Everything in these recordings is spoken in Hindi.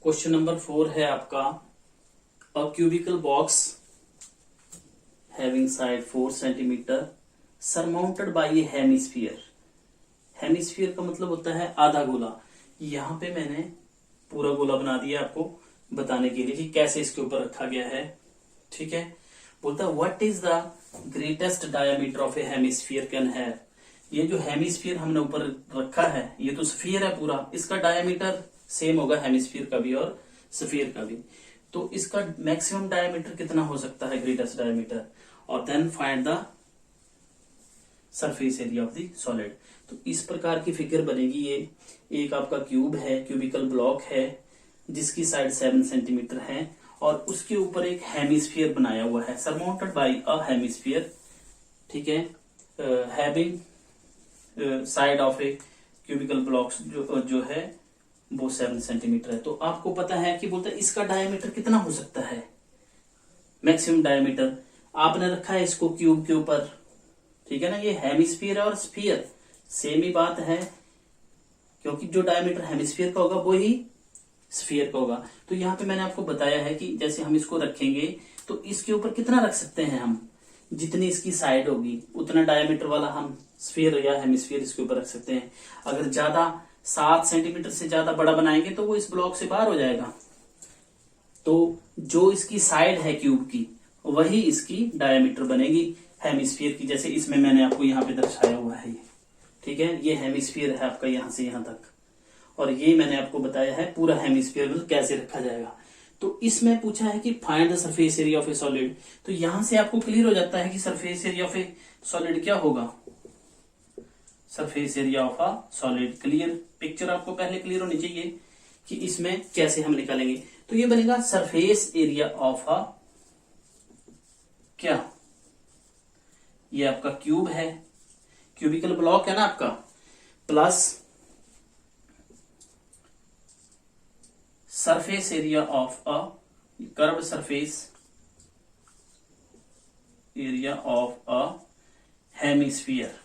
क्वेश्चन नंबर 4 है आपका a cubical box having side 4 centimetre surmounted by a hemisphere. Hemisphere का मतलब होता है आधा गोला। यहाँ पे मैंने पूरा गोला बना दिया आपको बताने के लिए कि कैसे इसके ऊपर रखा गया है। ठीक है, बोलता है what is the greatest diameter of a hemisphere can have. ये जो हेमिस्फीयर हमने ऊपर रखा है ये तो स्फीयर है पूरा, इसका डायमीटर सेम होगा हेमिस्फीयर का भी और स्फीयर का भी। तो इसका मैक्सिमम डायमीटर कितना हो सकता है, ग्रेटेस्ट डायमीटर, और then find the surface area of the solid. तो इस प्रकार की फिगर बनेगी। ये एक आपका क्यूब है, क्यूबिकल ब्लॉक है जिसकी साइड 7 सेंटीमीटर है और उसके ऊपर एक हेमिस्फीयर बनाया हुआ है, सरमाउंटेड बाय अ हेमिस्फीयर। ठीक है, having side of a cubical blocks जो है वो 7 सेंटीमीटर है। तो आपको पता है कि बोलता है इसका डायमीटर कितना हो सकता है, मैक्सिमम डायमीटर। आपने रखा है इसको क्यूब के ऊपर, ठीक है ना, ये हेमिस्फीयर और स्फीयर सेम ही बात है, क्योंकि जो डायमीटर हेमिस्फीयर का होगा वो ही स्फीयर का होगा। तो यहाँ पे मैंने आपको बताया है कि जैसे हम इसको रखेंगे तो इसके ऊपर कितना रख सकते हैं हम, जितनी इसकी साइड होगी उतना डायमीटर वाला हम स्फीयर या हेमिस्फीयर इसके ऊपर रख सकते हैं। अगर ज्यादा 7 सेंटीमीटर से ज्यादा बड़ा बनाएंगे तो वो इस ब्लॉक से बाहर हो जाएगा। तो जो इसकी साइड है क्यूब की वही इसकी डायमीटर बनेगी हेमिस्फीयर की, जैसे इसमें मैंने आपको यहाँ पे दर्शाया हुआ है। ठीक है, ये हेमिस्फीयर है आपका यहाँ से यहाँ तक, और ये मैंने आपको बताया है पूरा हेमिस्फीयर मतलब कैसे रखा जाएगा। तो इसमें पूछा है कि find the surface area of a solid. तो यहां से आपको क्लियर हो जाता है कि surface area of a solid क्या होगा, surface area of a solid. Clear picture आपको पहले क्लियर होनी चाहिए कि इसमें कैसे हम निकालेंगे। तो ये बनेगा सरफेस एरिया ऑफ अ क्या, ये आपका क्यूब है, क्यूबिकल ब्लॉक है ना आपका, plus surface area of a curved surface area of a hemisphere.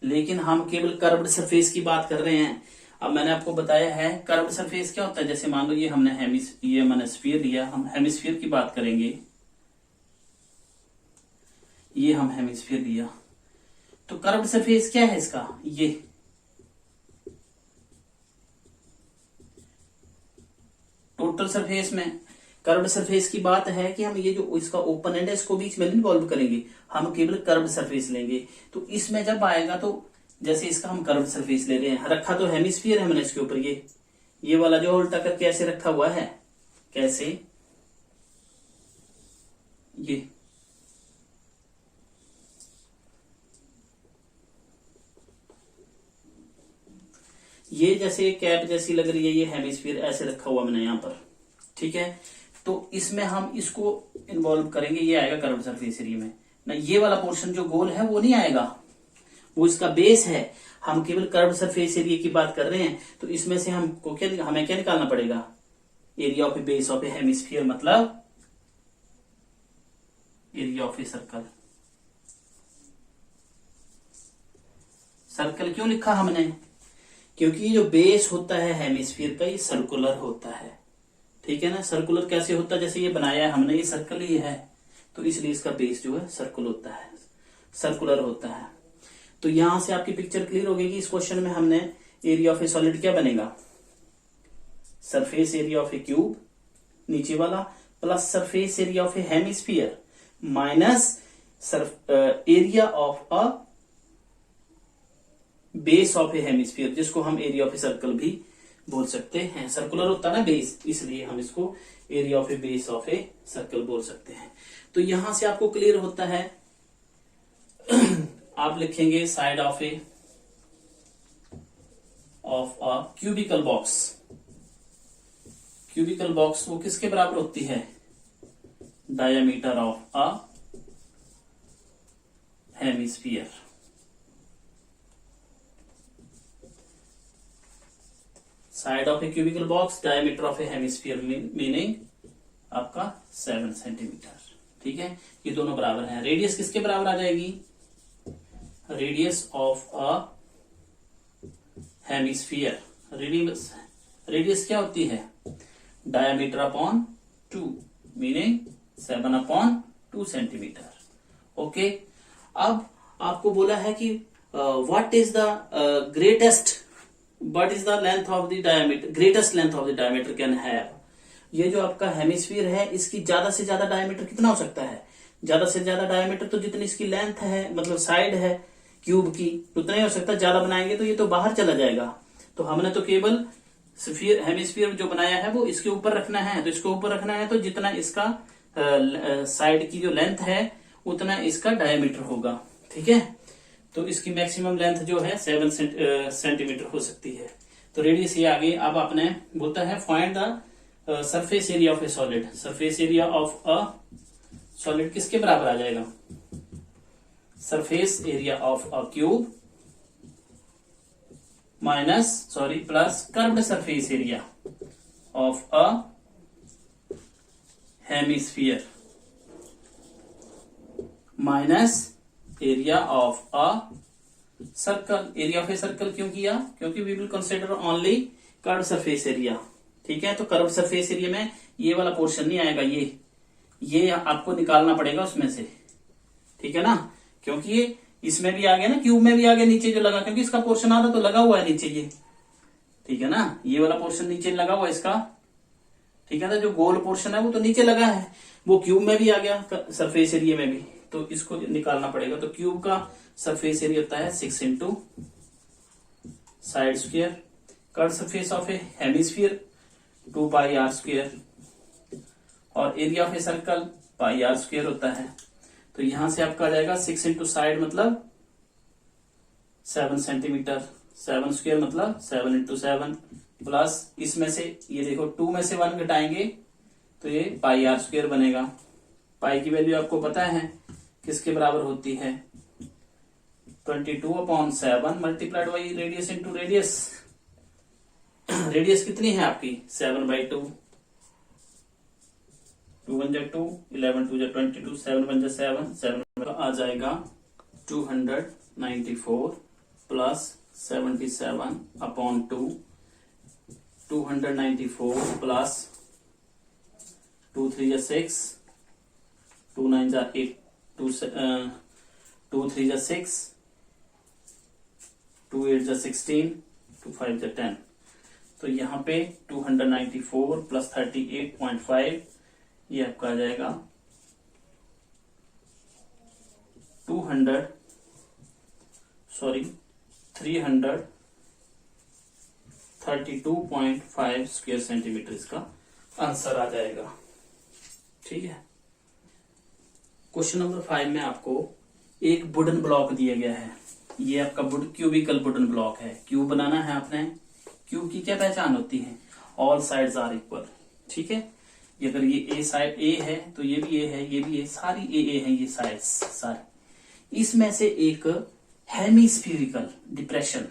लेकिन हम केवल कर्व्ड सरफेस की बात कर रहे हैं। अब मैंने आपको बताया है कर्व्ड सरफेस क्या होता है। जैसे मान लो ये मैंने स्फीयर लिया, हम हेमिस्फीयर की बात करेंगे। ये हम हेमिस्फीयर लिया तो कर्व्ड सरफेस क्या है इसका, ये टोटल सरफेस में कर्व्ड सरफेस की बात है कि हम ये जो इसका ओपन एंड है इसको बीच में इन्वॉल्व करेंगे, हम केवल कर्व्ड सरफेस लेंगे। तो इसमें जब आएगा तो जैसे इसका हम कर्व्ड सरफेस ले रहे हैं, रखा तो हेमिस्फीयर है मैंने इसके ऊपर, ये वाला जो उल्टा करके ऐसे रखा हुआ है, कैसे, ये जैसे कैप जैसी लग रही है, ये हेमिस्फीयर ऐसे रखा हुआ मैंने यहाँ पर। ठीक है, तो इसमें हम इसको इन्वॉल्व करेंगे, ये आएगा कर्व्ड सरफेस एरिया में ना। ये वाला पोर्शन जो गोल है वो नहीं आएगा, वो इसका बेस है। हम केवल कर्व्ड सरफेस एरिया की बात कर रहे हैं। तो इसमें से हमको हमें क्या निकालना पड़ेगा, area of a base of a hemisphere, मतलब area of a circle. Circle क्यों लिखा हमने, क्योंकि जो बेस होता है हेमिस्फीयर का ये सर्कुलर होता है। ठीक है ना, सर्कुलर कैसे होता है, जैसे ये बनाया है हमने, ये सर्कल ही है तो इसलिए इसका बेस जो है सर्कुलर होता है, सर्कुलर होता है। तो यहां से आपकी पिक्चर क्लियर हो गई कि इस क्वेश्चन में हमने एरिया ऑफ ए सॉलिड क्या बनेगा, surface area of a cube नीचे वाला, plus surface area of a hemisphere minus area of a base of a hemisphere, जिसको हम एरिया ऑफ ए सर्कल भी बोल सकते हैं। सर्कुलर होता है ना बेस, इसलिए हम इसको area of a base of a circle बोल सकते हैं। तो यहां से आपको क्लियर होता है आप लिखेंगे side of a cubical box. Cubical box वो किसके बराबर होती है, diameter of a hemisphere. Side of a cubical box, diameter of a hemisphere meaning आपका 7 सेंटीमीटर। ठीक है, ये दोनों बराबर हैं। रेडियस किसके बराबर आ जाएगी, radius of a hemisphere, radius क्या होती है? Diameter upon 2 meaning 7/2 centimetre. Okay, अब आपको बोला है कि what is the length of the diameter, greatest length of the diameter can have. ये जो आपका हेमिस्फीयर है इसकी ज्यादा से ज्यादा डायमीटर कितना हो सकता है? ज्यादा से ज्यादा डायमीटर तो जितनी इसकी लेंथ है, मतलब साइड है क्यूब की, उतना ही हो सकता है। ज्यादा बनाएंगे तो ये तो बाहर चला जाएगा। तो हमने तो केवल हेमिस्फीयर जो बनाया है वो इसके ऊपर रखना है। तो इसके ऊपर रखना है तो जितना इसका साइड की जो लेंथ है उतना इसका डायमीटर होगा। ठीक है, तो इसकी मैक्सिमम लेंथ जो है 7 सेंटीमीटर हो सकती है। तो रेडियस ये आ गई। अब आपने बोलता है find the surface area of a solid. Surface area of a solid किसके बराबर आ जाएगा? Surface area of a cube plus curved surface area of a hemisphere minus area of a circle. Area of a circle क्यों किया? क्योंकि we will consider only curved surface area. ठीक है, तो कर्व्ड सरफेस एरिया में ये वाला पोर्शन नहीं आएगा, ये आपको निकालना पड़ेगा उसमें से। ठीक है ना, क्योंकि ये इसमें भी आ गया ना, क्यूब में भी आ गया नीचे जो लगा, क्योंकि इसका पोर्शन आधा तो लगा हुआ है नीचे ये। ठीक है ना, ये वाला पोर्शन नीचे लगा हुआ है इसका। ठीक है ना, जो गोल पोर्शन है वो तो नीचे लगा है, वो क्यूब में भी आ गया, सरफेस एरिया में भी, तो इसको निकालना पड़ेगा। तो क्यूब का सरफेस एरिया होता है 6 into side square, curve surface of a hemisphere 2 pi R square, और area of a circle pi R square होता है। तो यहां से आपका आ जाएगा 6 इंटू साइड मतलब 7 सेंटीमीटर, 7 स्क्वायर मतलब 7 इंटू 7 प्लस इसमें से ये देखो 2 में से 1 घटाएंगे तो ये पाई आर स्क्वायर बनेगा। पाई की वैल्यू आपको पता है किसके बराबर होती है? 22/7 multiplied by radius into radius. Radius कितनी है आपकी? 7/2। 2 1 जा 2, 11 2 जा 22, 7 1 जा 7, 7 आ जाएगा 294 प्लस 77/2, 294 प्लस 2 3 जा 6, 2 9 जा 8, 2 3 जा 6, 2 8 जा 16, 2 5 जा 10। तो यहाँ पे 294 प्लस 38.5 ये आपका आ जाएगा 332.5 स्क्वायर सेंटीमीटर इसका आंसर आ जाएगा। ठीक है, क्वेश्चन नंबर 5 में आपको एक वुडन ब्लॉक दिया गया है। ये आपका क्यूबिकल वुडन ब्लॉक है। क्यूब बनाना है आपने। क्यूब की क्या पहचान होती है? All sides are equal. ठीक है, अगर ये ए साइड ए है तो ये भी ए है, ये भी ए, सारी ए है ये साइड्स सारी। इसमें से एक हेमिस्फीरिकल डिप्रेशन,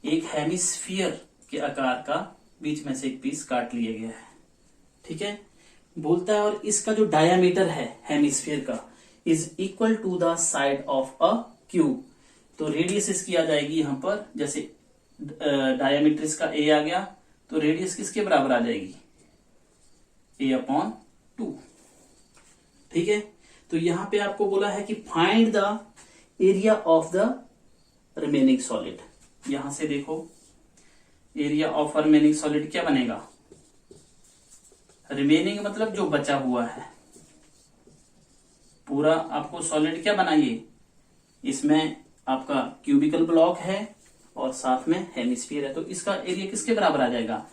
एक हेमिस्फीयर के आकार का बीच में से एक पीस काट लिया गया है। ठीक है, बोलता है और इसका जो डायामीटर है हेमिस्फीयर का is equal to the side of a cube. तो रेडियस इसकी आ जाएगी यहां पर, जैसे डायामीटर इसका ए आ गया तो रेडियस किसके बराबर आ जाएगी? A/2। ठीक है, तो यहां पे आपको बोला है कि find the area of the remaining solid. यहां से देखो एरिया ऑफ रिमेनिंग सॉलिड क्या बनेगा? रिमेनिंग मतलब जो बचा हुआ है। पूरा आपको सॉलिड क्या बनाइए, इसमें आपका क्यूबिकल ब्लॉक है और साथ में हेमिस्फीयर है, तो इसका एरिया किसके बराबर आ जाएगा?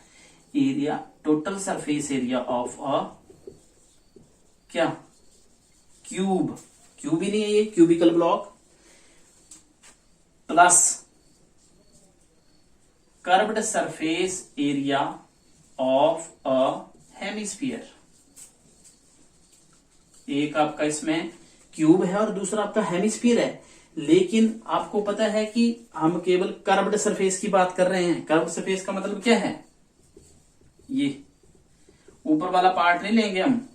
Area total surface area of अ क्या? क्यूब। क्यूब ही नहीं है ये, cubical block plus curved surface area of a hemisphere. एक आपका इसमें क्यूब है और दूसरा आपका हेमिस्फीयर है, लेकिन आपको पता है कि हम केवल कर्व्ड सरफेस की बात कर रहे हैं। कर्व्ड सरफेस का मतलब क्या है? ये ऊपर वाला पार्ट नहीं लेंगे हम।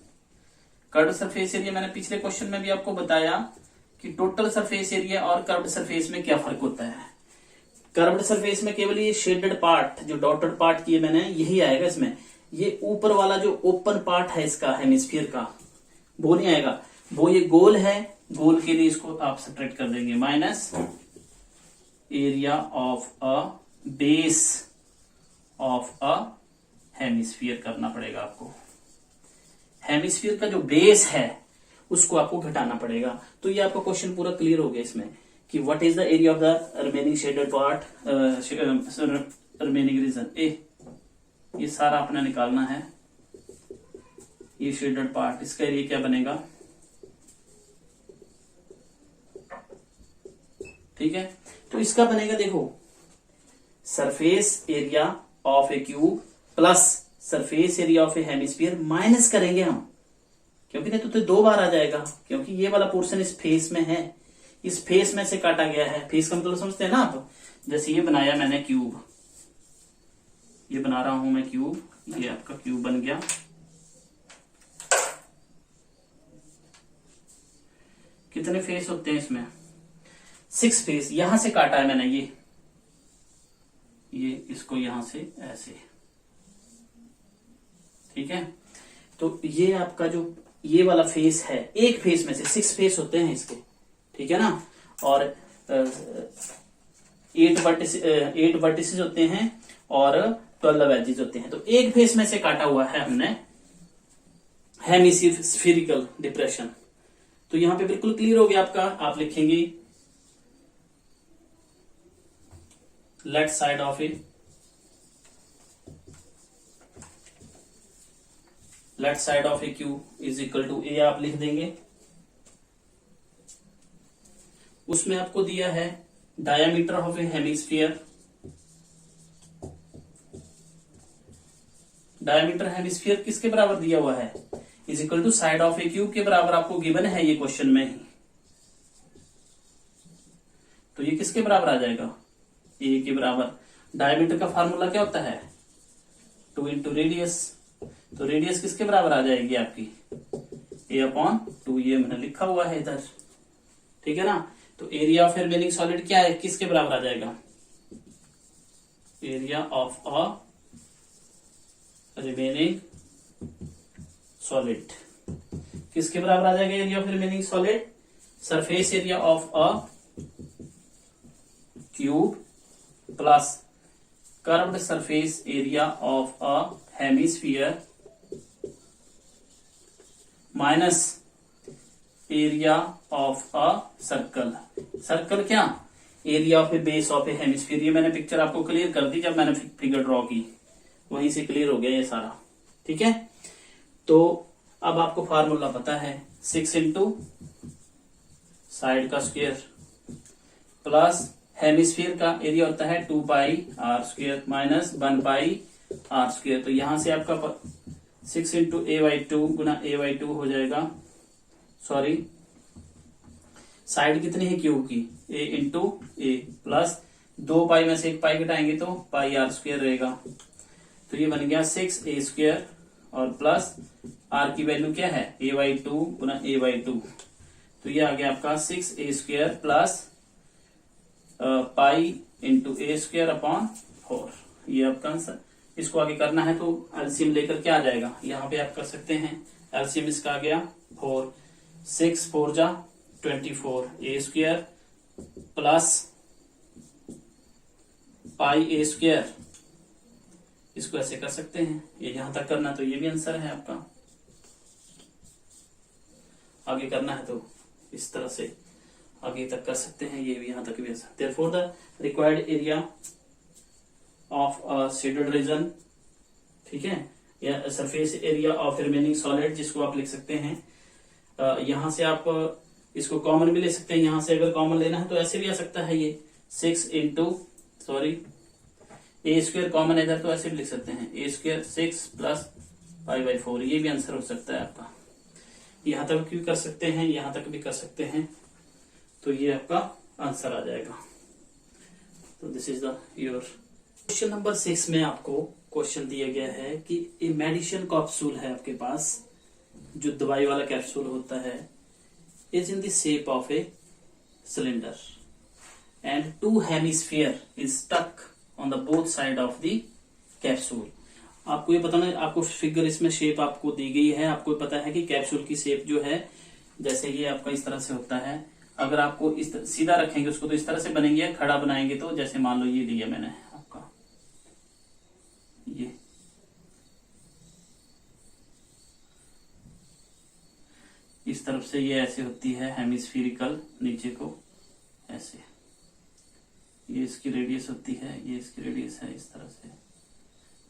कर्व्ड सरफेस एरिया मैंने पिछले क्वेश्चन में भी आपको बताया कि टोटल सरफेस एरिया और कर्व्ड सरफेस में क्या फर्क होता है। कर्व्ड सरफेस में केवल ये शेडेड पार्ट, जो डॉटेड पार्ट किए मैंने, यही आएगा इसमें। ये ऊपर वाला जो ओपन पार्ट है इसका हेमिस्फीयर का, वो नहीं आएगा। वो ये गोल है, गोल के लिए इसको आप सब्ट्रैक्ट कर देंगे, minus area of a base of a hemisphere करना पड़ेगा आपको। हेमिस्फीयर का जो बेस है उसको आपको घटाना पड़ेगा। तो ये आपका क्वेश्चन पूरा क्लियर हो गया इसमें कि what is the area of the remaining shaded part, remaining region. ये सारा अपना निकालना है, ये शेडेड पार्ट, इसका एरिया क्या बनेगा, ठीक है। तो इसका बनेगा, देखो, surface area of a cube plus surface area of a hemisphere minus करेंगे हम, क्योंकि नहीं तो 2 बार आ जाएगा, क्योंकि ये वाला पोर्शन इस फेस में है, इस फेस में से काटा गया है। फेस का मतलब समझते हैं ना आप, जैसे ये बनाया मैंने क्यूब, ये बना रहा हूं मैं क्यूब, ये आपका क्यूब बन गया। कितने फेस होते हैं इसमें, 6 फेस। यहां से काटा है मैंने ये इसको यहां से ऐसे, ठीक है। तो ये आपका जो ये वाला फेस है, एक फेस में से 6 फेस होते हैं इसके, ठीक है ना। और 8 वर्टिसेस होते हैं और 12 एजेस होते हैं। तो एक फेस में से काटा हुआ है हमने हेमिस्फेरिकल डिप्रेशन। तो यहां पे बिल्कुल क्लियर हो गया आपका। आप लिखेंगे left side of a, left side of a cube is equal to a, आप लिख देंगे। उसमें आपको दिया है diameter of a hemisphere, diameter hemisphere किसके बराबर दिया हुआ है, is equal to side of a cube के बराबर आपको गिवन है ये क्वेश्चन में ही। तो ये किसके बराबर आ जाएगा, ए के बराबर। डायमीटर का फार्मूला क्या होता है, 2 इंटू रेडियस। तो रेडियस किसके बराबर आ जाएगी आपकी, a/2, ये मैंने लिखा हुआ है इधर, ठीक है ना। तो एरिया ऑफ रिमेनिंग सॉलिड क्या है, किसके बराबर आ जाएगा, area of a remaining solid किसके बराबर आ जाएगा, area of remaining solid, surface area of a cube plus curved surface area of a hemisphere minus area of a circle. Circle क्या, area of a base of a hemisphere. ये मैंने पिक्चर आपको क्लियर कर दी जब मैंने फिगर ड्रॉ की, वहीं से क्लियर हो गया ये सारा, ठीक है। तो अब आपको फार्मूला पता है, 6 इंटू साइड का स्क्वायर प्लस हेमिस्फीयर का एरिया होता है 2πr² माइनस 1πr²। तो यहां से आपका 6 इंटू a/2 गुना a/2 हो जाएगा, सॉरी साइड कितनी है क्यूब की, a इंटू ए प्लस 2π में से 1π घटाएंगे तो πr² रहेगा। तो ये बन गया 6a² और प्लस r की वैल्यू क्या है, a/2 गुना a/2। तो ये आ गया आपका 6a² plus pi into a²/4। ये आपका आंसर। इसको आगे करना है तो एलसीएम लेकर क्या आ जाएगा, यहाँ पे आप कर सकते हैं। एलसीएम इसका आ गया 4, 6 4 जा 24 a² प्लस पाई a²। इसको ऐसे कर सकते हैं, ये यहां तक करना तो ये भी आंसर है आपका। आगे करना है तो इस तरह से आगे तक कर सकते हैं, ये भी यहां तक भी answer. Therefore the required area of a shaded region, ठीक है, या surface area of remaining solid, जिसको आप लिख सकते हैं। यहां से आप इसको कॉमन भी ले सकते हैं, यहां से अगर कॉमन लेना है तो ऐसे भी आ सकता है, ये 6 इंटू सॉरी a² कॉमन इधर तो ऐसे भी लिख सकते हैं, a² 6 प्लस π/4। ये भी आंसर हो सकता है आपका। यहां तक भी कर सकते हैं, यहां तक भी कर सकते हैं, तो ये आपका आंसर आ जाएगा। तो this is the your question number 6 में आपको क्वेश्चन दिया गया है कि ए मेडिसिन कैप्सूल है आपके पास, जो दवाई वाला कैप्सूल होता है, is in the shape of a cylinder and two hemisphere is stuck on the both side of the capsule। आपको ये पता ना, आपको फिगर इसमें शेप आपको दी गई है, आपको पता है कि कैप्सूल की शेप जो है जैसे ये आपका इस तरह से होता है। अगर आपको इस सीधा रखेंगे उसको तो इस तरह से बनेंगे, खड़ा बनाएंगे तो जैसे मान लो ये लिया मैंने आपका ये, इस तरफ से ये ऐसे होती है हेमिस्फीरिकल, नीचे को ऐसे, ये इसकी रेडियस होती है, ये इसकी रेडियस है, इस तरह से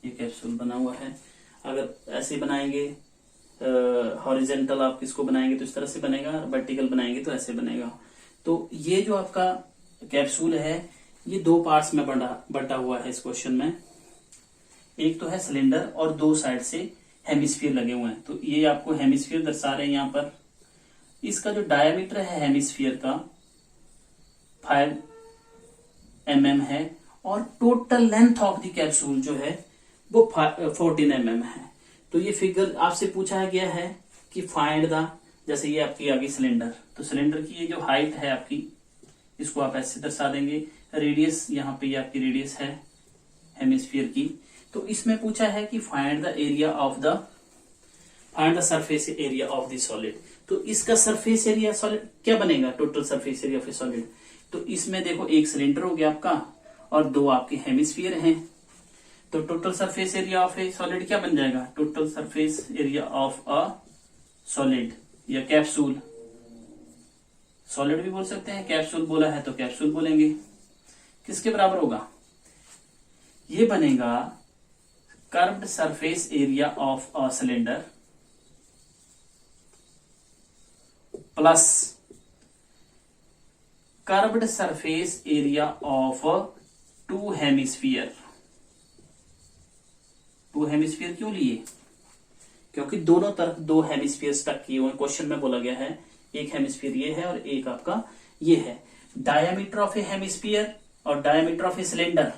ये कैप्सूल बना हुआ है। अगर ऐसे बनाएंगे हॉरिजेंटल आप इसको बनाएंगे तो इस तरह से बनेगा, वर्टिकल बनाएंगे तो ऐसे बनेगा। तो ये जो आपका कैप्सूल है ये दो पार्ट्स में बटा हुआ है इस क्वेश्चन में। एक तो है सिलेंडर और दो साइड से हेमिस्फीयर लगे हुए हैं। तो ये आपको हेमिस्फीयर दर्शा रहे हैं यहाँ पर। इसका जो डायमीटर है हेमिस्फीयर का 5 mm है और total length of the capsule जो है वो 14 mm है। तो ये फिगर आपसे पूछा गया है कि फाइंड द, जैसे ये आपकी आ गई सिलेंडर, तो सिलेंडर की ये जो हाइट है आपकी, इसको आप ऐसे दर्शा देंगे। रेडियस यहाँ पे ये आपकी रेडियस है हेमिस्फीयर की। तो इसमें पूछा है कि find the area of the, find the surface area of the solid. तो इसका सरफेस एरिया सॉलिड क्या बनेगा, total surface area of a solid. तो इसमें देखो एक सिलेंडर हो गया आपका और दो आपके हेमिस्फीयर हैं। तो total surface area of a solid क्या बन जाएगा, total surface area of a solid या कैप्सूल, सॉलिड भी बोल सकते हैं, कैप्सूल बोला है तो कैप्सूल बोलेंगे, किसके बराबर होगा, ये बनेगा curved surface area of a cylinder plus curved surface area of two hemisphere. Two hemisphere क्यों लिए, क्योंकि दोनों तरफ दो हेमिस्फीयर स्टक किए हुए। क्वेश्चन में बोला गया है एक हेमिस्फीयर ये है और एक आपका ये है। डायमीटर ऑफ ए हेमिस्फीयर और डायमीटर ऑफ ए सिलेंडर,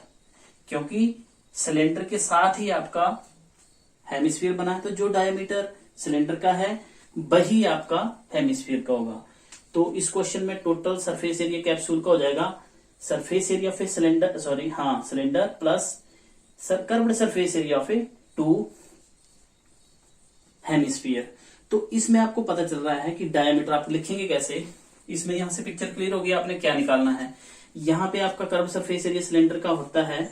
क्योंकि सिलेंडर के साथ ही आपका हेमिस्फीयर बना है तो जो डायमीटर सिलेंडर का है वही आपका हेमिस्फीयर का होगा। तो इस क्वेश्चन में टोटल सरफेस एरिया कैप्सूल का हो जाएगा surface area of a cylinder, sorry हाँ cylinder plus curved surface area of a two hemisphere. तो इसमें आपको पता चल रहा है कि डायमीटर आप लिखेंगे कैसे, इसमें यहां से पिक्चर क्लियर हो गया, आपने क्या निकालना है। यहाँ पे आपका कर्व सरफेस एरिया सिलेंडर का होता है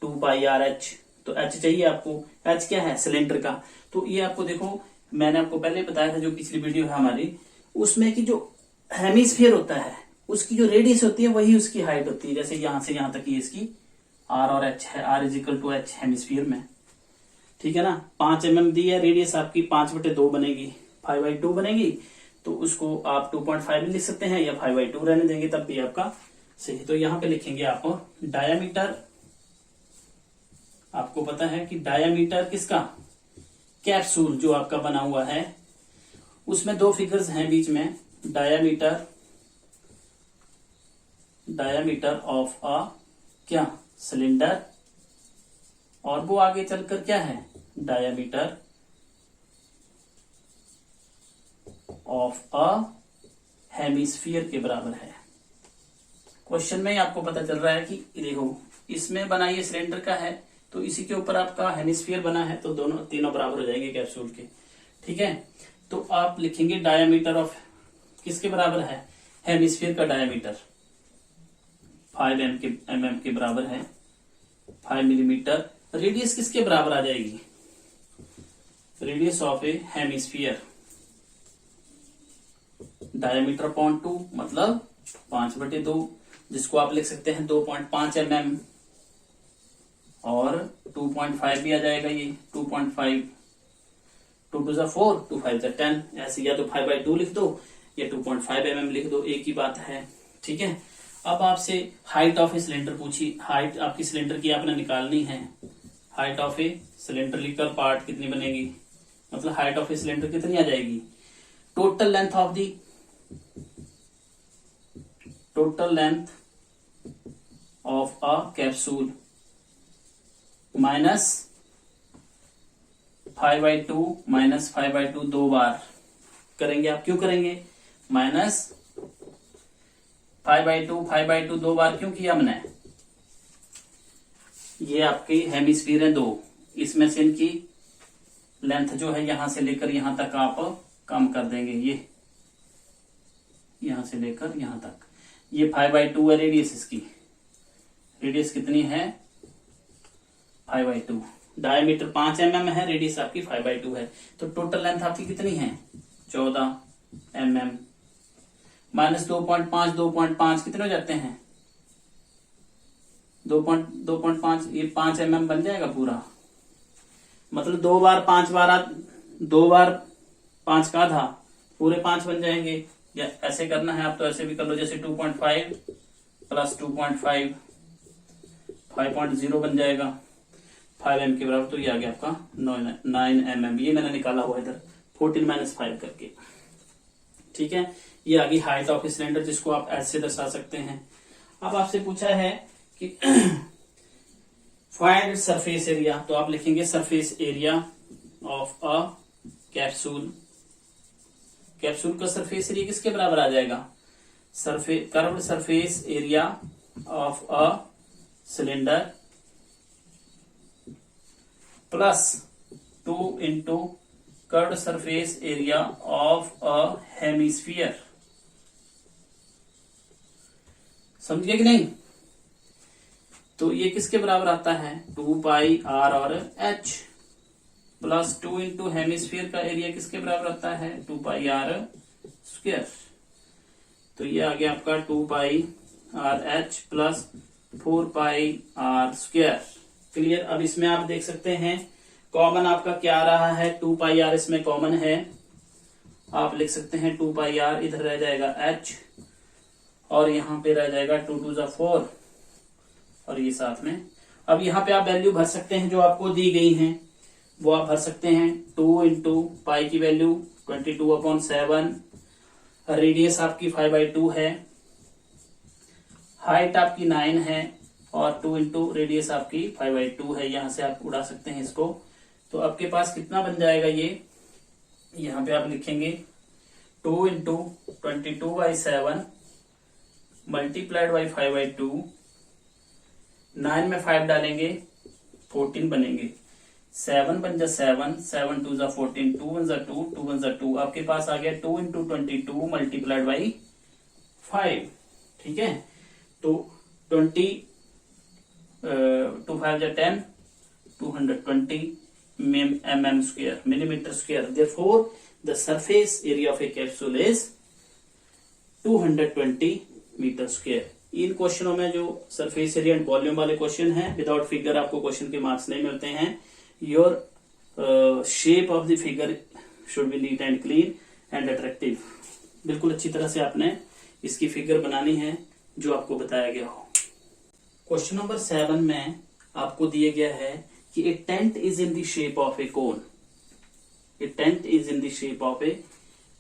2πr/h, तो h चाहिए आपको, h क्या है सिलेंडर का। तो ये आपको देखो मैंने आपको पहले बताया था जो पिछली वीडियो है हमारी, उसमें कि जो हेमिस्फीयर होता है उसकी जो रेडियस होती है वही उसकी हाइट होती है। जैसे यहां से यहां तक ये इसकी r और h है, r = h हेमिस्फीयर में, ठीक है ना। 5 mm दी है रेडियस आपकी, 5/2 बनेगी, 5/2 बनेगी। तो उसको आप 2.5 लिख सकते हैं या 5/2 रहने देंगे तब भी आपका सही। तो यहां पे लिखेंगे आपको डायामीटर, आपको पता है कि डायामीटर किसका, कैप्सूल जो आपका बना हुआ है उसमें दो फिगर्स हैं बीच में, डायामीटर ऑफ अ क्या सिलेंडर, और वो आगे चलकर क्या है डायामीटर ऑफ अ हेमिस्फीयर के बराबर है। क्वेश्चन में ही आपको पता चल रहा है कि देखो इसमें बना ये सिलेंडर का है तो इसी के ऊपर आपका हेमिस्फीयर बना है, तो दोनों तीनों बराबर हो जाएंगे कैप्सूल के, ठीक है। तो आप लिखेंगे डायामीटर ऑफ किसके बराबर है, हेमिस्फीयर का डायामीटर 5 mm के बराबर है, 5 मिलीमीटर। रेडियस किसके बराबर आ जाएगी, radius of a hemisphere diameter upon 2 मतलब 5/2, जिसको आप लिख सकते हैं 2.5 mm, और 2.5 भी आ जाएगा ये 2.5, 2 2 4, 2 5 10, ऐसे या तो 5/2 लिख दो या 2.5 mm लिख दो, एक ही बात है, ठीक है। अब आपसे हाइट ऑफ ए सिलेंडर पूछी, हाइट आपकी सिलेंडर की आपने निकालनी है। Height of A cylindrical part कितनी बनेगी, मतलब हाइट ऑफ ए सिलेंडर कितनी आ जाएगी, total length of the, total length of a capsule minus 5/2 minus 5/2 दो बार करेंगे आप, क्यों करेंगे, माइनस 5/2 दो बार क्यों किया हमने? ये आपकी हेमिस्फीयर है 2, इसमें से इनकी लेंथ जो है यहां से लेकर यहां तक आप कम कर देंगे। ये यहां से लेकर यहां तक, ये 5/2 है रेडियस। इसकी रेडियस कितनी है? 5/2। डायमीटर 5 mm है, रेडियस आपकी 5/2 है। तो टोटल लेंथ आपकी कितनी है? 14 mm। माइनस 2.5 कितने हो जाते हैं? 2.5, ये 5 mm बन जाएगा पूरा। मतलब 2 बार 5 का आधा, पूरे 5 बन जाएंगे। या ऐसे करना है आप तो ऐसे भी कर लो, जैसे 2.5 प्लस 2.5 5.0 बन जाएगा 5 के बराबर। तो ये आ गया आपका 9 mm। ये मैंने निकाला हुआ इधर 14 - 5 करके। ठीक है, ये आ गई हाइट ऑफ सिलेंडर, जिसको आप ऐसे दर्शा सकते हैं। अब आपसे पूछा है कि फाइंड सरफेस एरिया, तो आप लिखेंगे surface area of a capsule. Capsule का सरफेस एरिया किसके बराबर आ जाएगा? Curved surface area of a cylinder plus 2 into curved surface area of a hemisphere. समझ गए कि नहीं? तो ये किसके बराबर आता है? 2πr और h प्लस 2 इंटू हेमिस्फीयर का एरिया किसके बराबर आता है? 2πr²। तो ये आ गया आपका 2πrh प्लस 4πr²। क्लियर? अब इसमें आप देख सकते हैं कॉमन आपका क्या आ रहा है? 2πr इसमें कॉमन है, आप लिख सकते हैं 2πr, इधर रह जाएगा h और यहां पे रह जाएगा 2 × 2 = 4 और ये साथ में। अब यहाँ पे आप वैल्यू भर सकते हैं जो आपको दी गई हैं, वो आप भर सकते हैं। 2 इंटू पाई की वैल्यू 22/7, रेडियस आपकी 5/2 है, हाइट आपकी 9 है और 2 इंटू रेडियस आपकी 5/2 है। यहां से आप उड़ा सकते हैं इसको। तो आपके पास कितना बन जाएगा? ये यहाँ पे आप लिखेंगे 2 इंटू 22/7 मल्टीप्लाइड बाई 5/2। 9 में 5 डालेंगे 14 बनेंगे। 7 बन जा 7, 7 2 = 14, 2 1 = 2, 2 1 = 2। आपके पास आ गया 2 इंटू 22 मल्टीप्लाइड बाई 5। ठीक है, तो 20 2 5 = 10, 220 mm², mm²। Therefore, the surface area of a capsule is 220 m²। इन क्वेश्चनों में जो सरफेस एरिया एंड वॉल्यूम वाले क्वेश्चन हैं, विदाउट फिगर आपको क्वेश्चन के मार्क्स नहीं मिलते हैं। Your shape of the figure should be neat and clean and attractive. बिल्कुल अच्छी तरह से आपने इसकी फिगर बनानी है जो आपको बताया गया हो। क्वेश्चन नंबर 7 में आपको दिया गया है कि a tent is in the shape of a cone. A tent is in the shape of a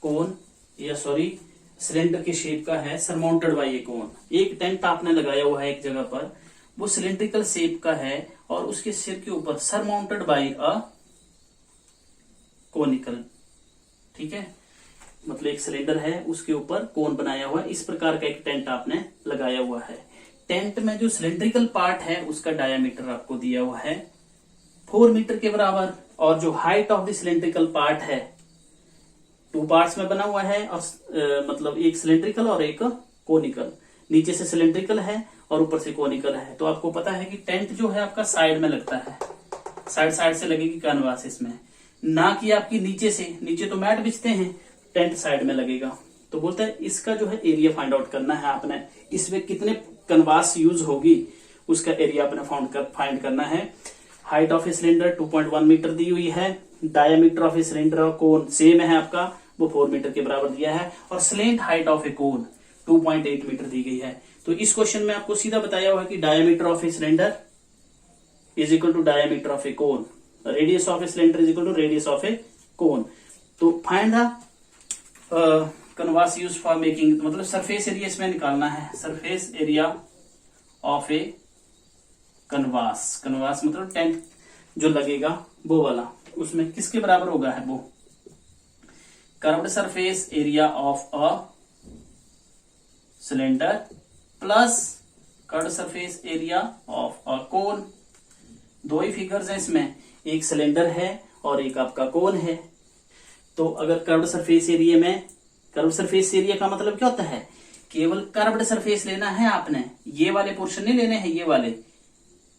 cone, या सॉरी सिलेंडर के शेप का है, सरमाउंटेड बाय ए कोन। एक टेंट आपने लगाया हुआ है एक जगह पर, वो सिलेंड्रिकल शेप का है और उसके सिर के ऊपर सरमाउंटेड बाय अ कोनिकल। ठीक है, मतलब एक सिलेंडर है उसके ऊपर कोन बनाया हुआ है, इस प्रकार का एक टेंट आपने लगाया हुआ है। टेंट में जो सिलेंड्रिकल पार्ट है उसका डायामीटर आपको दिया हुआ है 4 मीटर के बराबर, और जो height of the cylindrical part है 2 पार्ट्स में बना हुआ है, और मतलब एक सिलेंड्रिकल और एक कोनिकल। नीचे से सिलेंड्रिकल है और ऊपर से कोनिकल है। तो आपको पता है कि टेंट जो है आपका साइड में लगता है, साइड से लगेगी कैनवास इसमें, ना कि आपकी नीचे से। नीचे तो मैट बिछते हैं, टेंट साइड में लगेगा। तो बोलते हैं इसका जो है एरिया फाइंड आउट करना है आपने, इसमें कितने कैनवास यूज होगी उसका एरिया आपने फाइंड करना है। Height of a cylinder 2.1 metre दी हुई है, डायमीटर ऑफ ए सिलेंडर और कोन सेम है आपका, वो 4 मीटर के बराबर दिया है, और slant height of a cone 2.8 metre दी गई है। तो इस क्वेश्चन में आपको सीधा बताया हुआ है कि diameter of a cylinder is equal to diameter of a cone, radius of a cylinder is equal to radius of a cone. तो find the canvas use for making, मतलब सरफेस एरिया इसमें निकालना है। Surface area of a canvas, canvas मतलब टेंट जो लगेगा वो वाला, उसमें किसके बराबर होगा है वो? Curved surface area of a cylinder plus curve surface area of a cone. दो ही फिगर्स हैं इसमें, एक सिलेंडर है और एक आपका कोन है। तो अगर कर्व सरफेस एरिया में, कर्व सरफेस एरिया का मतलब क्या होता है, केवल कर्व्ड सरफेस लेना है आपने, ये वाले पोर्शन नहीं लेने हैं, ये वाले,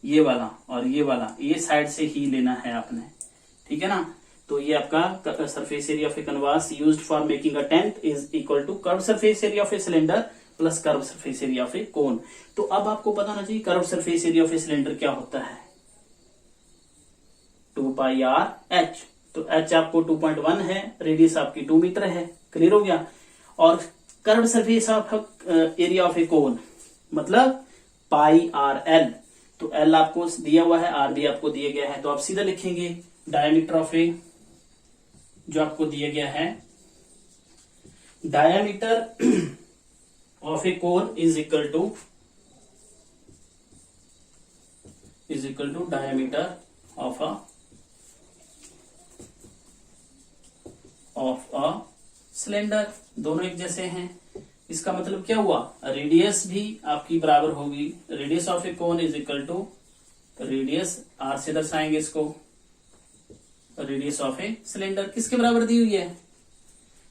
ये वाला और ये वाला, ये साइड से ही लेना है आपने, ठीक है ना। तो ये आपका surface area of a canvas used for making a tent is equal to curve surface area of a cylinder plus curve surface area of a cone. तो अब आपको पता होना चाहिए curve surface area of a cylinder क्या होता है, 2πr/h। तो h आपको 2.1 है, रेडियस आपकी 2 मीटर है, क्लियर हो गया। और curve surface of area of a cone मतलब πrl। तो l आपको दिया हुआ है, r भी आपको दिया गया है, तो आप सीधा लिखेंगे डायमीटर ऑफ ए, जो आपको दिया गया है, diameter of a cone is equal to diameter of a cylinder. दोनों एक जैसे हैं, इसका मतलब क्या हुआ, रेडियस भी आपकी बराबर होगी, radius of a cone is equal to radius, r से दर्शाएंगे इसको, रेडियस ऑफ ए सिलेंडर। किसके बराबर दी हुई है,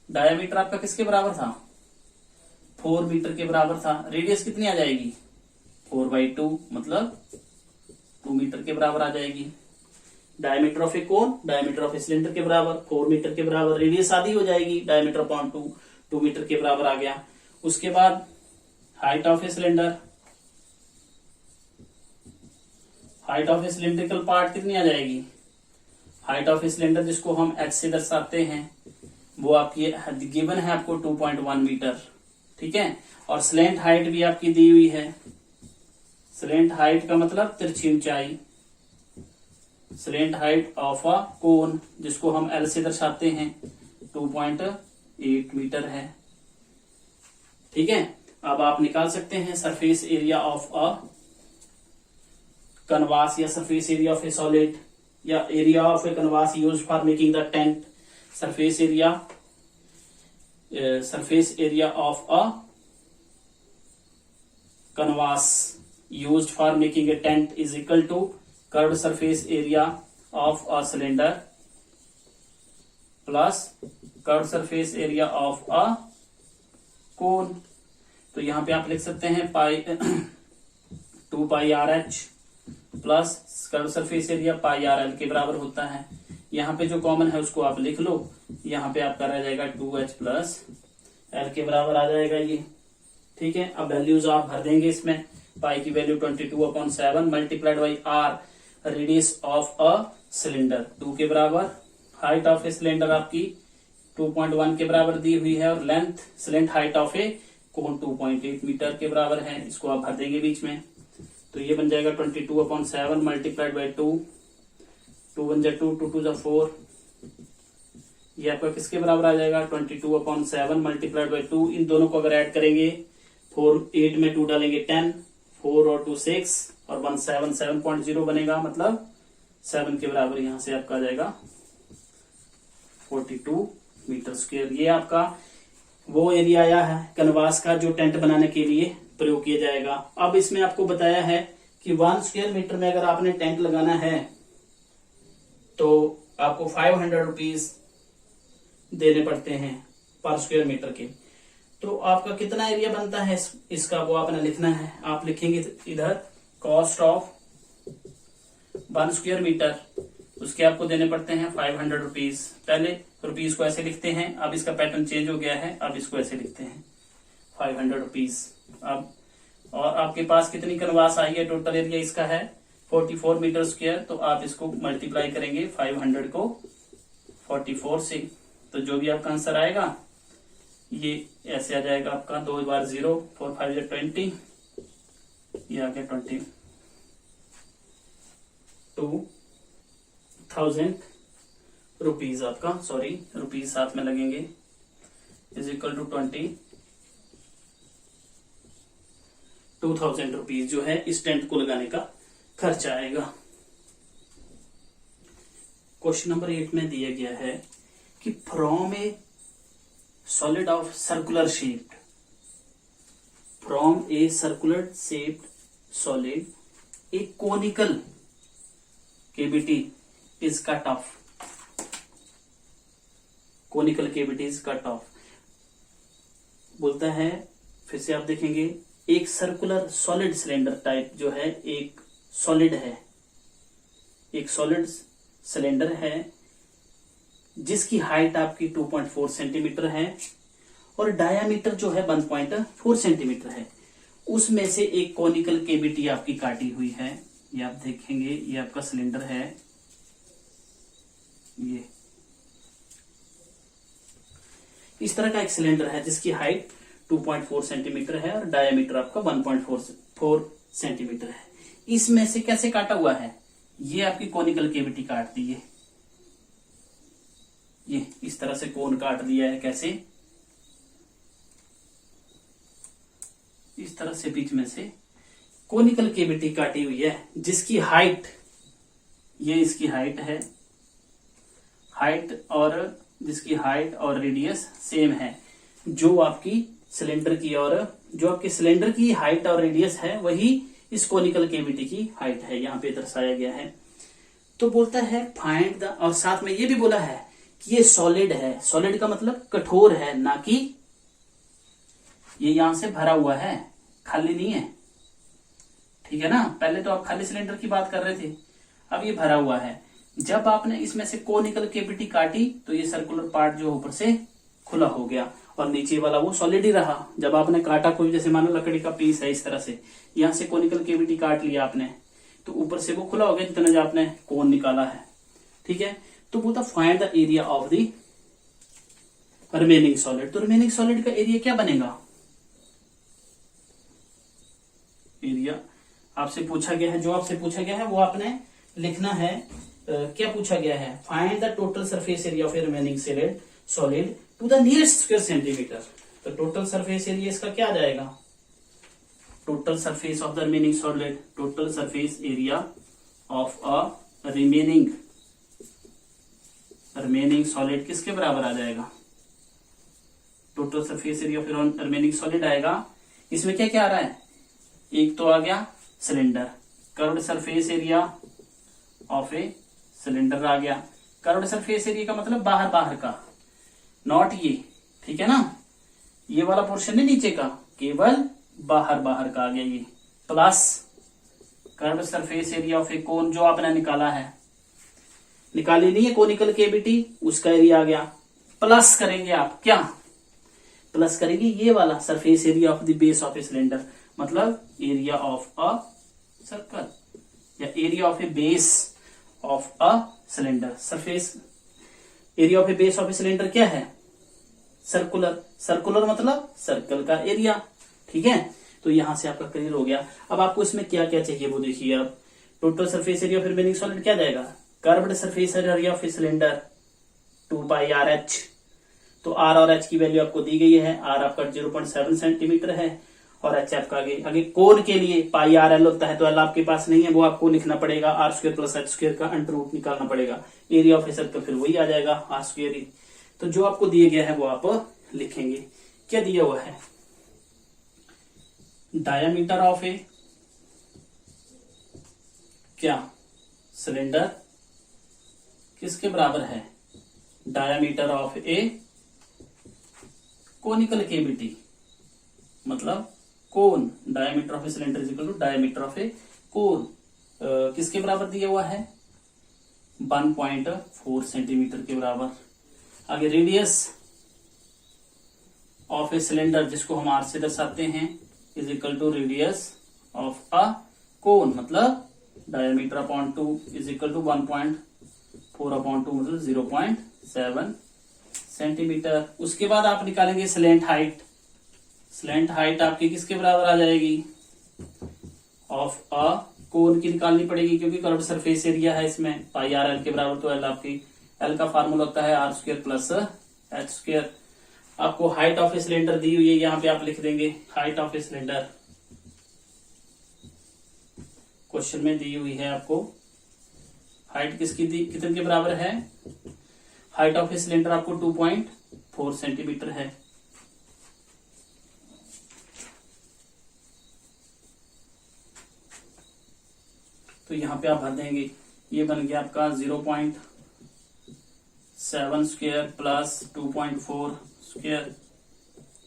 डायमीटर आपका किसके बराबर था, 4 मीटर के बराबर था, रेडियस कितनी आ जाएगी 4/2 मतलब 2 मीटर के बराबर आ जाएगी। Diameter of a cone diameter of a cylinder के बराबर, 4 मीटर के बराबर, रेडियस आधी हो जाएगी, डायमीटर अपॉन 2 मीटर के बराबर आ गया। उसके बाद height of a cylinder, height of A cylindrical part कितनी आ जाएगी, हाइट ऑफ ए सिलेंडर जिसको हम h से दर्शाते हैं, वो आपकी गिवन है आपको 2.1 मीटर, ठीक है। और स्लेंट हाइट भी आपकी दी हुई है, स्लेंट हाइट का मतलब तिरछी ऊंचाई, स्लेंट हाइट ऑफ अ कोन जिसको हम L से दर्शाते हैं 2.8 मीटर है, ठीक है। अब आप निकाल सकते हैं surface area of a canvas या surface area of a solid या area of a canvas used for making the tent. Surface area of a canvas used for making a tent is equal to curved surface area of a cylinder plus curved surface area of a cone. तो यहां पे आप लिख सकते हैं 2πrh plus curve surface area πrl के बराबर होता है। यहाँ पे जो कॉमन है उसको आप लिख लो, यहाँ पे आपका रह जाएगा 2h प्लस l के बराबर आ जाएगा ये, ठीक है। अब वैल्यूज आप भर देंगे इसमें, पाई की value 22/7 multiplied by r, radius of a cylinder 2 के बराबर, हाइट ऑफ ए सिलेंडर आपकी 2.1 के बराबर दी हुई है, और length slant height of a cone 2.8 metre के बराबर है, इसको आप भर देंगे बीच में। तो ये बन जाएगा 22/7 मल्टीप्लाइड बाई 2, 2 1 2 2 2 4, ये आपका किसके बराबर आ जाएगा 22/7 मल्टीप्लाइड बाई 2। इन दोनों को अगर ऐड करेंगे 4 8 में 2 डालेंगे 10, 4 और 2 6 और 1 7 7.0 बनेगा, मतलब 7 के बराबर यहाँ से आपका आ जाएगा 42 मीटर स्क्वायर। ये आपका वो एरिया आया है कैनवास का जो टेंट बनाने के लिए प्रयोग किया जाएगा। अब इसमें आपको बताया है कि 1 स्क्वायर मीटर में अगर आपने टेंट लगाना है तो आपको 500 रुपीज देने पड़ते हैं पर स्क्वायर मीटर के। तो आपका कितना एरिया बनता है इसका वो आपने लिखना है। आप लिखेंगे इधर कॉस्ट ऑफ 1 स्क्वायर मीटर, उसके आपको देने पड़ते हैं 500 रुपीज। पहले रुपीज को ऐसे लिखते हैं, अब इसका पैटर्न चेंज हो गया है, अब इसको ऐसे लिखते हैं 500 रुपीज। अब और आपके पास कितनी कैनवास आई है, टोटल एरिया इसका है 44 मीटर स्क्वायर, तो आप इसको मल्टीप्लाई करेंगे 500 को 44 से, तो जो भी आपका आंसर आएगा ये ऐसे आ जाएगा आपका 2 बार 0, 4 5 20, ये आ गया 22,000 रुपीज आपका, सॉरी रुपीज साथ में लगेंगे, इज इक्वल टू 22,000 रुपीज जो है इस टेंट को लगाने का खर्चा आएगा। क्वेश्चन नंबर 8 में दिया गया है कि from A solid of circular shape from a circular shaped solid A conical cavity is cut off. Conical cavity is cut off बोलता है, फिर से आप देखेंगे, एक सर्कुलर सॉलिड सिलेंडर टाइप जो है, एक सॉलिड है, एक सॉलिड सिलेंडर है जिसकी हाइट आपकी 2.4 सेंटीमीटर है और डायामीटर जो है 1.4 सेंटीमीटर है। उसमें से एक कोनिकल केविटी आपकी काटी हुई है। ये आप देखेंगे, ये आपका सिलेंडर है, ये इस तरह का एक सिलेंडर है जिसकी हाइट 2.4 सेंटीमीटर है और डायामीटर आपका 1.4 सेंटीमीटर है। इसमें से कैसे काटा हुआ है, ये आपकी कोनिकल केविटी काट दी है, ये इस तरह से कोन काट दिया है। कैसे, इस तरह से बीच में से कोनिकल केविटी काटी हुई है जिसकी हाइट, ये इसकी हाइट है, हाइट और जिसकी हाइट और रेडियस सेम है। जो आपकी सिलेंडर की और जो आपके सिलेंडर की हाइट और रेडियस है वही इस कोनिकल केविटी की हाइट है, यहां पे दर्शाया गया है। तो बोलता है फाइंड द, और साथ में ये भी बोला है कि ये सॉलिड है। सॉलिड का मतलब कठोर है, ना कि ये यहां से भरा हुआ है, खाली नहीं है, ठीक है ना। पहले तो आप खाली सिलेंडर की बात कर रहे थे, अब ये भरा हुआ है। जब आपने इसमें से कोनिकल केविटी काटी तो ये सर्कुलर पार्ट जो ऊपर से खुला हो गया और नीचे वाला वो सॉलिड ही रहा। जब आपने काटा, कोई जैसे मानो लकड़ी का पीस है, इस तरह से यहां से कोनिकल केविटी काट लिया आपने तो ऊपर से वो खुला हो गया जितना जो आपने कोन निकाला है, ठीक है। तो बोलता find the area of the remaining solid. तो रिमेनिंग सॉलिड का एरिया क्या बनेगा, एरिया आपसे पूछा गया है, जो आपसे पूछा गया है वो आपने लिखना है। क्या पूछा गया है, find the total surface area of a remaining solid to the nearest square centimetre. तो टोटल सरफेस एरिया इसका क्या आ जाएगा, total surface of the remaining solid, total surface area of a remaining solid किसके बराबर आ जाएगा, total surface area of remaining solid आएगा। इसमें क्या क्या आ रहा है, एक तो आ गया cylinder, curved surface area of a cylinder आ गया। कर्व्ड सरफेस एरिया का मतलब बाहर बाहर का, नॉट ये, ठीक है ना, ये वाला पोर्शन है नीचे का, केवल बाहर बाहर का आ गया ये, plus curved surface area of a cone जो आपने निकाला है, निकाली नहीं है कोनिकल केविटी, उसका एरिया आ गया। प्लस करेंगे आप क्या, प्लस करेंगे ये वाला surface area of the base of a cylinder, मतलब एरिया ऑफ अ सर्कल या area of a base of a cylinder. Surface area of a base of a cylinder क्या है, सर्कुलर, सर्कुलर मतलब सर्कल का एरिया, ठीक है। तो यहां से आपका क्लियर हो गया। अब आपको इसमें क्या क्या चाहिए वो देखिए। अब total surface area of remaining solid क्या जाएगा, curved surface area of a cylinder 2πRH। तो R और H की वैल्यू आपको दी गई है, R आपका 0.7 सेंटीमीटर है और H आपका आगे कोण के लिए πRL होता है, तो L आपके पास नहीं है, वो आपको लिखना पड़ेगा, R² + H² का अंडर रूट निकालना पड़ेगा। एरिया ऑफ ए सर्कल फिर वही आ जाएगा R²। तो जो आपको दिया गया है वो आप लिखेंगे। क्या दिया हुआ है, डायामीटर ऑफ ए क्या सिलेंडर किसके बराबर है, diameter of a conical cavity, मतलब cone, diameter of a cylinder is equal to diameter of a cone, किसके बराबर दिया हुआ है, 1.4 सेंटीमीटर के बराबर। आगे रेडियस ऑफ ए सिलेंडर जिसको हम आर से दर्शाते हैं is equal to radius of a cone, मतलब diameter upon 2 is equal to 1.4 upon 2 मतलब 0.7 सेंटीमीटर। उसके बाद आप निकालेंगे स्लैंट हाइट। स्लैंट हाइट आपकी किसके बराबर आ जाएगी, ऑफ अ कोन की निकालनी पड़ेगी क्योंकि कर्व्ड सरफेस एरिया है इसमें, πRL के बराबर। तो L आपकी, L का फार्मूला होता है R² + H²। आपको हाइट ऑफ ए सिलेंडर दी हुई है, यहाँ पे आप लिख देंगे height of a cylinder, question में दी हुई है आपको हाइट किसकी दी, कितने के बराबर है, हाइट ऑफ ए सिलेंडर आपको 2.4 सेंटीमीटर है। तो यहाँ पे आप भर देंगे, ये बन गया आपका 0.7 स्क्वायर प्लस 2.4 स्क्वायर।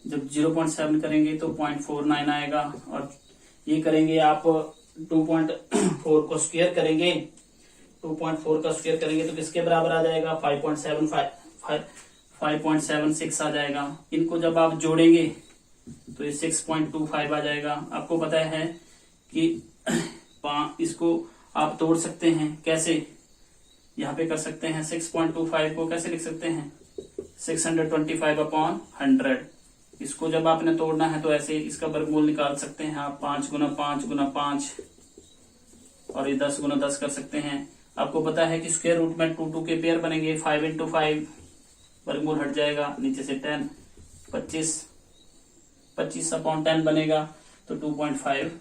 जब 0.7 करेंगे तो 0.49 आएगा, और ये करेंगे आप 2.4 को स्क्वायर करेंगे, 2.4 का स्क्वायर करेंगे तो किसके बराबर आ जाएगा, 5.76 आ जाएगा। इनको जब आप जोड़ेंगे तो ये 6.25 आ जाएगा। आपको पता है कि इसको आप तोड़ सकते हैं, कैसे, यहाँ पे कर सकते हैं। 6.25 को कैसे लिख सकते हैं, 625/100। इसको जब आपने तोड़ना है तो ऐसे इसका वर्गमूल निकाल सकते हैं आप, 5 गुना 5 गुना 5, और ये 10 गुना 10 कर सकते हैं। आपको पता है कि स्क्वायर रूट में 2 2 के पेयर बनेंगे, 5 into 5, वर्गमूल हट जाएगा, नीचे से 10, 25/10 बनेगा, तो 2.5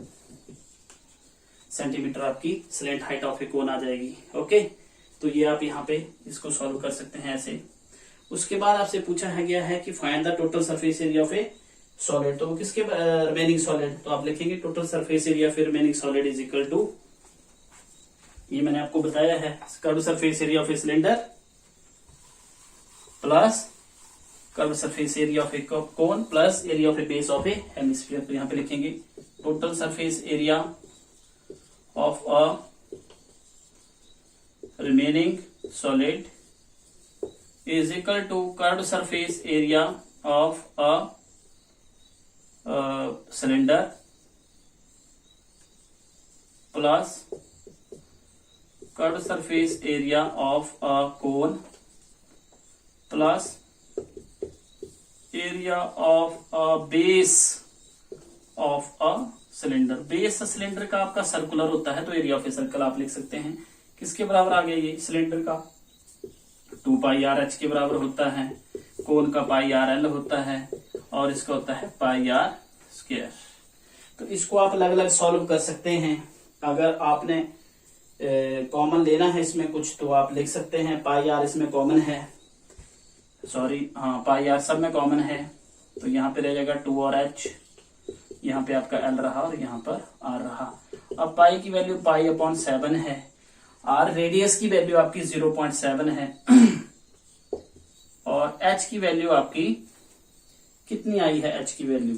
सेंटीमीटर आपकी स्लैंट हाइट ऑफ ए कोन आ जाएगी। ओके, तो ये आप यहाँ पे इसको सॉल्व कर सकते हैं ऐसे। उसके बाद आपसे पूछा है गया है कि find the total surface area of a solid, तो किसके रिमेनिंग सॉलिड, तो आप लिखेंगे टोटल सरफेस एरिया फिर remaining solid is equal to, ये मैंने आपको बताया है, curve surface area of a cylinder plus curve surface area of a cone plus area of a base of a hemisphere. तो यहाँ पे लिखेंगे total surface area of a remaining solid is equal to curved surface area of a cylinder plus curved surface area of a cone plus area of a base of a cylinder। Base cylinder का आपका सर्कुलर होता है तो एरिया ऑफ ए सर्कल आप लिख सकते हैं। किसके बराबर आ गया ये सिलेंडर का, 2πr/h के बराबर होता है, कोन का πr/l होता है, और इसका होता है πr²। तो इसको आप अलग अलग सॉल्व कर सकते हैं। अगर आपने कॉमन लेना है इसमें कुछ तो आप लिख सकते हैं, πr इसमें कॉमन है, सॉरी हाँ πr सब में कॉमन है, तो यहाँ पे रह जाएगा 2 और h, यहाँ पे आपका l रहा और यहाँ पर r रहा। अब पाई की वैल्यू π/7 है, r रेडियस की वैल्यू आपकी 0.7 है, और h की वैल्यू आपकी कितनी आई है, h की वैल्यू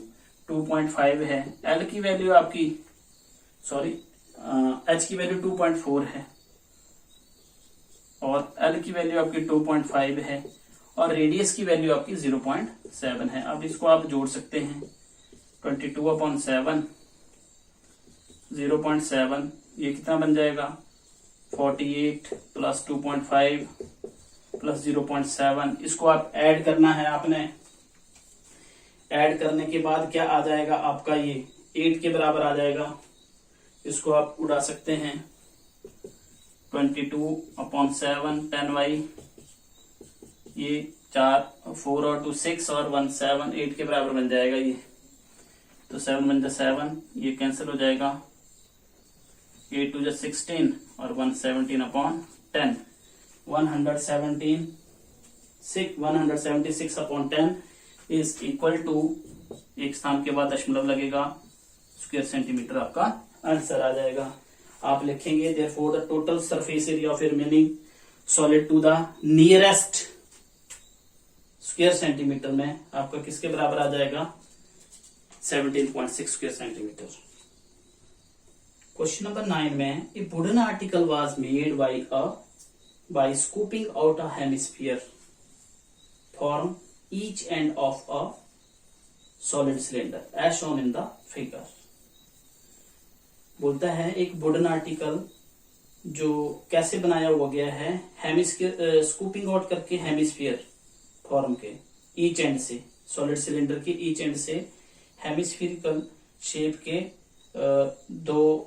2.5 है, l की वैल्यू आपकी h की वैल्यू 2.4 है, और l की वैल्यू आपकी 2.5 है, और रेडियस की वैल्यू आपकी 0.7 है। अब इसको आप जोड़ सकते हैं, 22/7 0.7 ये कितना बन जाएगा, 48 प्लस 2.5 प्लस 0.7। इसको आप ऐड करना है आपने, ऐड करने के बाद क्या आ जाएगा आपका, ये 8 के बराबर आ जाएगा। इसको आप उड़ा सकते हैं, 22/7 10y, ये 4 और 2 6 और 1 7 8 के बराबर बन जाएगा ये, तो 7 1 7 ये कैंसिल हो जाएगा, 8 2 16 और 1 17/10, 176/10 इज इक्वल टू, एक स्थान के बाद दशमलव लगेगा, स्क्वायर सेंटीमीटर आपका आंसर आ जाएगा। आप लिखेंगे therefore the total surface area of remaining solid to the nearest square centimetre में आपका किसके बराबर आ जाएगा, 17.6 स्क्वायर सेंटीमीटर। क्वेश्चन नंबर 9 में ए wooden article was made by scooping out a hemisphere from each end of a solid cylinder as shown in the figure। बोलता है एक वुडन आर्टिकल जो कैसे बनाया हुआ गया है, हेमिस्फीयर स्कूपिंग आउट करके हेमिस्फीयर फॉर्म के ईच एंड से, सॉलिड सिलेंडर के ईच एंड से हेमिस्फीरिकल शेप के 2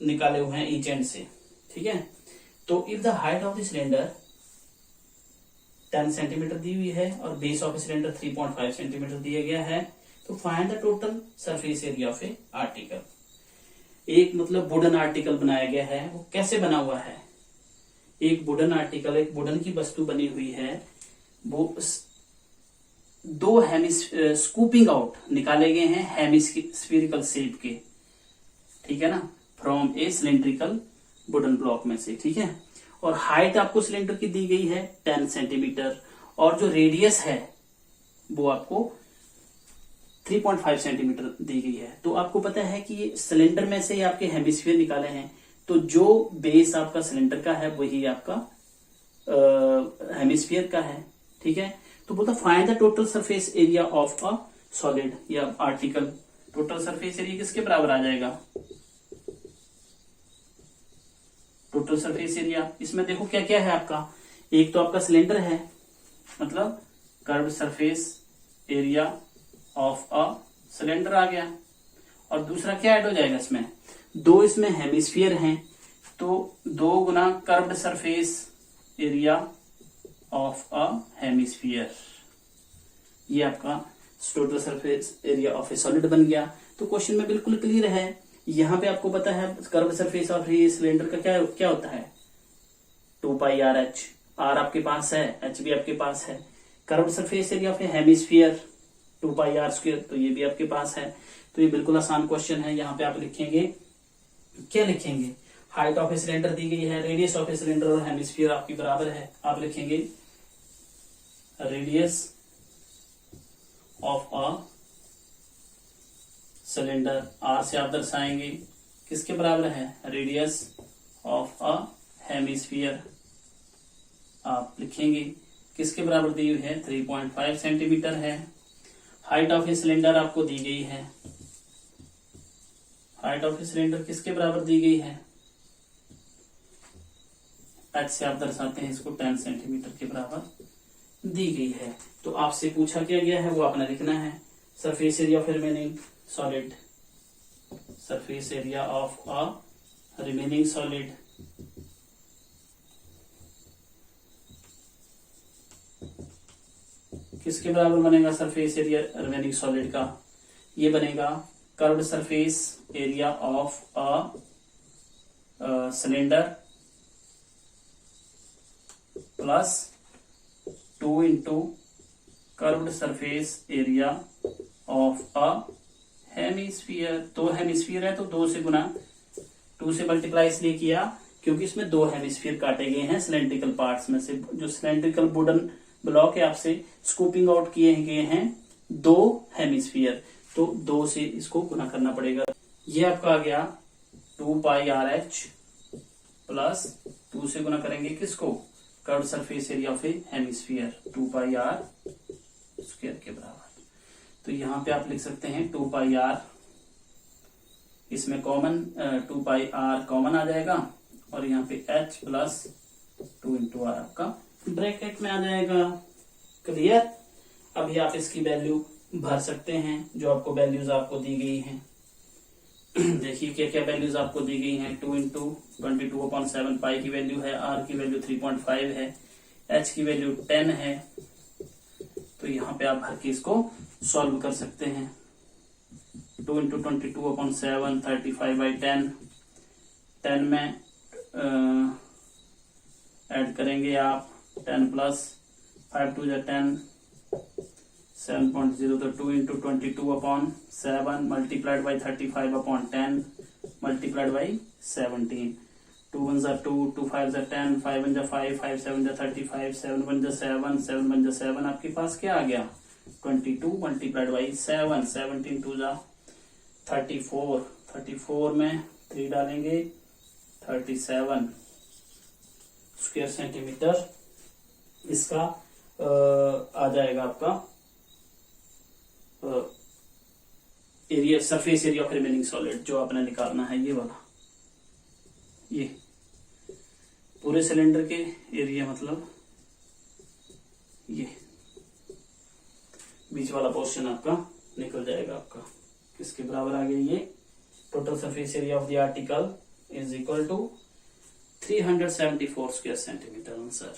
निकाले हुए हैं ईच एंड से, ठीक है। तो if the height of the cylinder 10 centimetre दी हुई है और बेस ऑफ सिलेंडर 3.5 सेंटीमीटर दिया गया है, तो find the total surface area of A article. एक मतलब वुडन आर्टिकल बनाया गया है, वो कैसे बना हुआ है, एक वुडन आर्टिकल, एक वुडन की वस्तु बनी हुई है, वो 2 स्कूपिंग आउट निकाले गए हैं हेमिस्फीरिकल शेप के, ठीक है ना, from A cylindrical wooden block में से, ठीक है। और हाइट आपको सिलेंडर की दी गई है 10 सेंटीमीटर, और जो रेडियस है वो आपको 3.5 सेंटीमीटर दी गई है। तो आपको पता है कि ये सिलेंडर में से ही आपके हेमिस्फीयर निकाले हैं, तो जो बेस आपका सिलेंडर का है वही आपका हेमिस्फीयर का है, ठीक है। तो बोलता find the total surface area of a solid या आर्टिकल। टोटल सरफेस एरिया किसके बराबर आ जाएगा? टोटल सरफेस एरिया, इसमें देखो क्या क्या है आपका, एक तो आपका सिलेंडर है, मतलब curve surface area of a cylinder आ गया, और दूसरा क्या ऐड हो जाएगा इसमें, दो इसमें हेमिस्फीयर हैं, तो 2 गुना curved surface area of a hemisphere, ये आपका total surface area of a solid बन गया। तो क्वेश्चन में बिल्कुल क्लियर है, यहां पे आपको पता है कर्व सरफेस ऑफ सिलेंडर का क्या होता है, 2πr/h, r आपके पास है, h भी आपके पास है। Curve surface area of a hemisphere 2πr², तो ये भी आपके पास है। तो ये बिल्कुल आसान क्वेश्चन है। यहाँ पे आप लिखेंगे, क्या लिखेंगे, हाइट ऑफ ए सिलेंडर दी गई है, रेडियस ऑफ ए सिलेंडर और हेमिस्फीयर आपकी बराबर है, आप लिखेंगे radius of a cylinder, r से आप दर्शाएंगे किसके बराबर है, रेडियस ऑफ अ हेमिस्फीयर आप लिखेंगे किसके बराबर दी हुई है, 3.5 सेंटीमीटर है। हाइट ऑफ ए सिलेंडर आपको दी गई है, हाइट ऑफ ए सिलेंडर किसके बराबर दी गई है, एच से आप दर्शाते हैं इसको, 10 सेंटीमीटर के बराबर दी गई है। तो आपसे पूछा क्या गया है वो आपने लिखना है, surface area of remaining solid, surface area of a remaining solid, किसके बराबर बनेगा सरफेस एरिया रिमेनिंग सॉलिड का, ये बनेगा curved surface area of a cylinder plus 2 into curved surface area of a hemisphere. 2 hemisphere है तो 2 से गुना, 2 से मल्टीप्लाई इसलिए किया क्योंकि इसमें 2 हेमिस्फीयर काटे गए हैं सिलेंड्रिकल पार्ट्स में से। जो सिलेंड्रिकल वुडन ब्लॉक है आपसे स्कूपिंग आउट किए गए हैं 2 हेमिस्फीयर, तो 2 से इसको गुना करना पड़ेगा। ये आपका आ गया 2πr/h प्लस 2 से गुना करेंगे किसको, curved surface area of a hemisphere 2πr² के बराबर। तो यहाँ पे आप लिख सकते हैं 2πr, इसमें कॉमन 2πr कॉमन आ जाएगा, और यहाँ पे h प्लस 2 इंटू आर आपका ब्रैकेट में आ जाएगा। क्लियर? अभी आप इसकी वैल्यू भर सकते हैं, जो आपको वैल्यूज आपको दी गई हैं। देखिए क्या क्या वैल्यूज आपको दी गई हैं, 2 इंटू 22/7 पाई की वैल्यू है, r की वैल्यू 3.5 है, h की वैल्यू 10 है। तो यहाँ पे आप भर के इसको सॉल्व कर सकते हैं। 2 इंटू 22/7 35/10, 10 में ऐड करेंगे आप 10 प्लस 5 2 10 7.0, तो 2 into 22/7 multiplied by 35/10 multiplied by 17, 2 1 2 2 5 10 5 1 5 5 7 35 7 1 7 7 1 7, आपके पास क्या आ गया 22 मल्टीप्लाइड बाई 7, 17 2 34, 34 में 3 डालेंगे 37 स्क्वायर सेंटीमीटर इसका आ जाएगा आपका area, surface area of remaining solid जो आपने निकालना है, ये वाला, ये पूरे सिलेंडर के एरिया, मतलब ये बीच वाला पोर्शन आपका निकल जाएगा। आपका किसके बराबर आ गया, ये total surface area of the article is equal to 374 square centimetre answer.